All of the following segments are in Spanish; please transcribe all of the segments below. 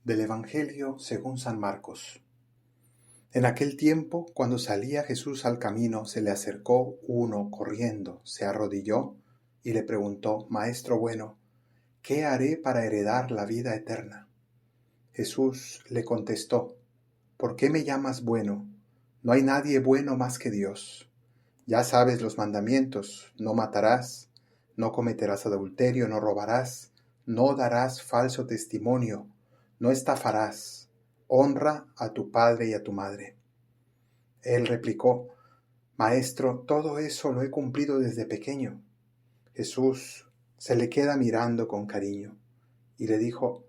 Del Evangelio según San Marcos. En aquel tiempo, cuando salía Jesús al camino, se le acercó uno corriendo, se arrodilló y le preguntó: Maestro bueno, ¿qué haré para heredar la vida eterna? Jesús le contestó: ¿Por qué me llamas bueno? No hay nadie bueno más que Dios. Ya sabes los mandamientos: no matarás, no cometerás adulterio, no robarás, no darás falso testimonio, no estafarás, honra a tu padre y a tu madre. Él replicó: Maestro, todo eso lo he cumplido desde pequeño. Jesús se le queda mirando con cariño y le dijo: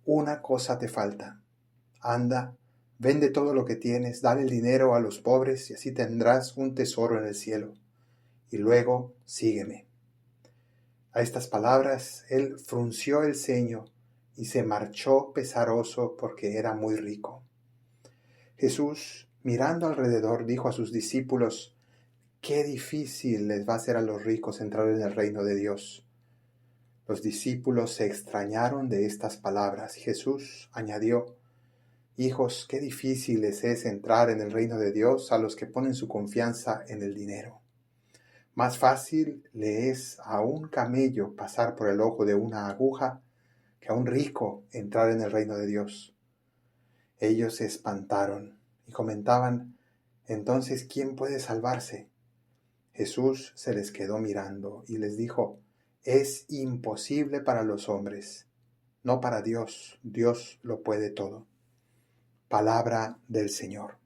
Una cosa te falta. Anda, vende todo lo que tienes, dale el dinero a los pobres y así tendrás un tesoro en el cielo. Y luego sígueme. A estas palabras él frunció el ceño y se marchó pesaroso porque era muy rico. Jesús, mirando alrededor, dijo a sus discípulos: Qué difícil les va a ser a los ricos entrar en el reino de Dios. Los discípulos se extrañaron de estas palabras y Jesús añadió: Hijos, qué difícil les es entrar en el reino de Dios a los que ponen su confianza en el dinero. Más fácil le es a un camello pasar por el ojo de una aguja que a un rico entrar en el reino de Dios. Ellos se espantaron y comentaban: Entonces, ¿quién puede salvarse? Jesús se les quedó mirando y les dijo: Es imposible para los hombres, no para Dios. Dios lo puede todo. Palabra del Señor.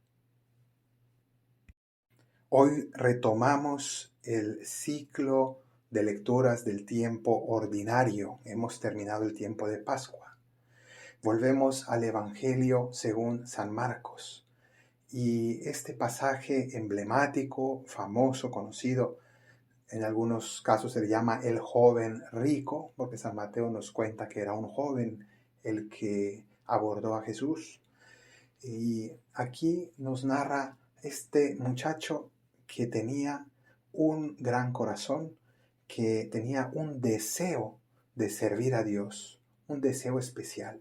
Hoy retomamos el ciclo de lecturas del tiempo ordinario. Hemos terminado el tiempo de Pascua. Volvemos al Evangelio según San Marcos. Y este pasaje emblemático, famoso, conocido, en algunos casos se le llama el joven rico, porque San Mateo nos cuenta que era un joven el que abordó a Jesús. Y aquí nos narra este muchacho que tenía un gran corazón, que tenía un deseo de servir a Dios, un deseo especial,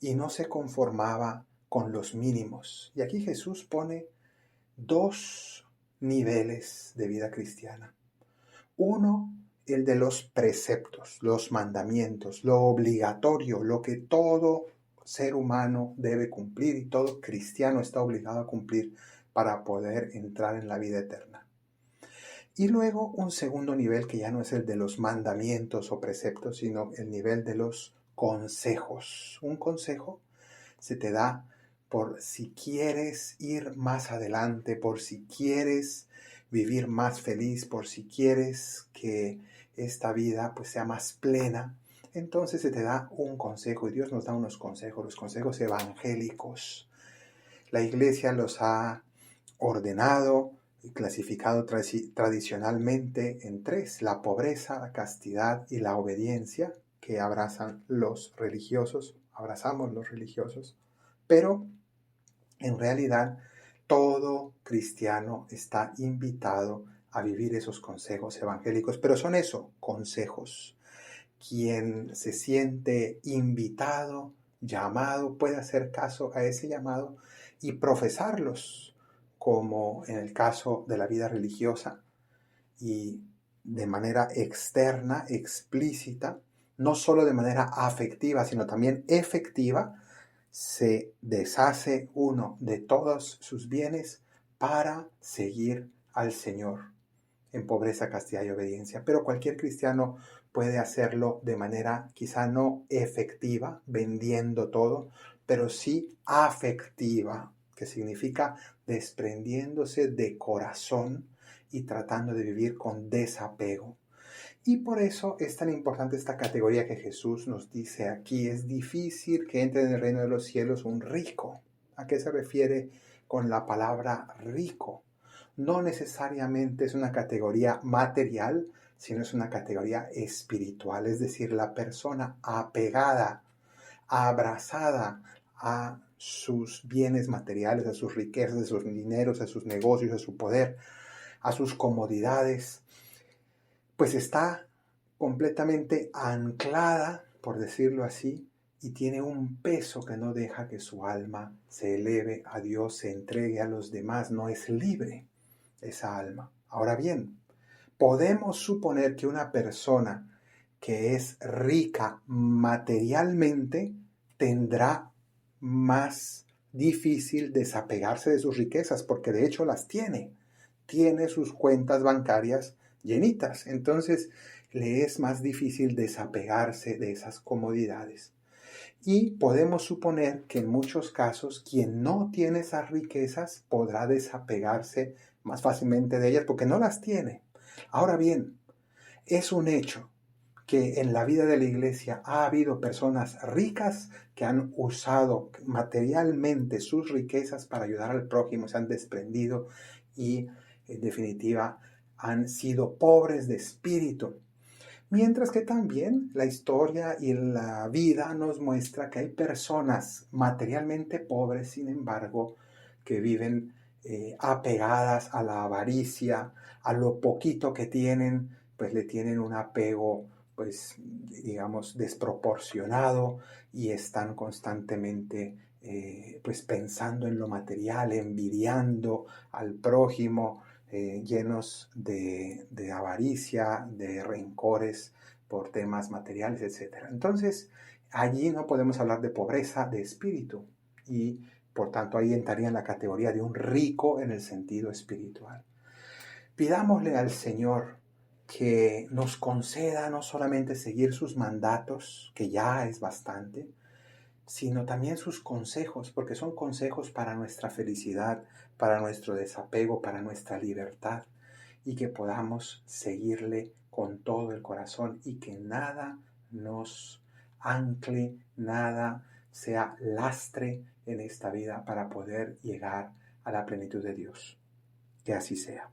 y no se conformaba con los mínimos. Y aquí Jesús pone dos niveles de vida cristiana. Uno, el de los preceptos, los mandamientos, lo obligatorio, lo que todo ser humano debe cumplir y todo cristiano está obligado a cumplir para poder entrar en la vida eterna. Y luego un segundo nivel que ya no es el de los mandamientos o preceptos, sino el nivel de los consejos. Un consejo se te da por si quieres ir más adelante, por si quieres vivir más feliz, por si quieres que esta vida pues sea más plena. Entonces se te da un consejo y Dios nos da unos consejos, los consejos evangélicos. La Iglesia los ha ordenado y clasificado tradicionalmente en tres: la pobreza, la castidad y la obediencia, que abrazamos los religiosos. Pero en realidad todo cristiano está invitado a vivir esos consejos evangélicos, pero son eso, consejos. Quien se siente invitado, llamado, puede hacer caso a ese llamado y profesarlos, como en el caso de la vida religiosa, y de manera externa, explícita, no solo de manera afectiva, sino también efectiva. Se deshace uno de todos sus bienes para seguir al Señor en pobreza, castidad y obediencia. Pero cualquier cristiano puede hacerlo de manera quizá no efectiva, vendiendo todo, pero sí afectiva, que significa desprendiéndose de corazón y tratando de vivir con desapego. Y por eso es tan importante esta categoría que Jesús nos dice aquí: es difícil que entre en el reino de los cielos un rico. ¿A qué se refiere con la palabra rico? No necesariamente es una categoría material, sino es una categoría espiritual, es decir, la persona apegada, abrazada a sus bienes materiales, a sus riquezas, a sus dineros, a sus negocios, a su poder, a sus comodidades, pues está completamente anclada, por decirlo así, y tiene un peso que no deja que su alma se eleve a Dios, se entregue a los demás. No es libre esa alma. Ahora bien, podemos suponer que una persona que es rica materialmente tendrá más difícil desapegarse de sus riquezas, porque de hecho las tiene. Tiene sus cuentas bancarias llenitas. Entonces le es más difícil desapegarse de esas comodidades. Y podemos suponer que en muchos casos quien no tiene esas riquezas podrá desapegarse más fácilmente de ellas porque no las tiene. Ahora bien, es un hecho que en la vida de la iglesia ha habido personas ricas que han usado materialmente sus riquezas para ayudar al prójimo, se han desprendido y en definitiva han sido pobres de espíritu. Mientras que también la historia y la vida nos muestra que hay personas materialmente pobres, sin embargo, que viven apegadas a la avaricia, a lo poquito que tienen, pues le tienen un apego, pues digamos, desproporcionado y están constantemente pues pensando en lo material, envidiando al prójimo, llenos de avaricia, de rencores por temas materiales, etc. Entonces, allí no podemos hablar de pobreza de espíritu y por tanto ahí entraría en la categoría de un rico en el sentido espiritual. Pidámosle al Señor que nos conceda no solamente seguir sus mandatos, que ya es bastante, sino también sus consejos, porque son consejos para nuestra felicidad, para nuestro desapego, para nuestra libertad, y que podamos seguirle con todo el corazón y que nada nos ancle, nada sea lastre en esta vida para poder llegar a la plenitud de Dios. Que así sea.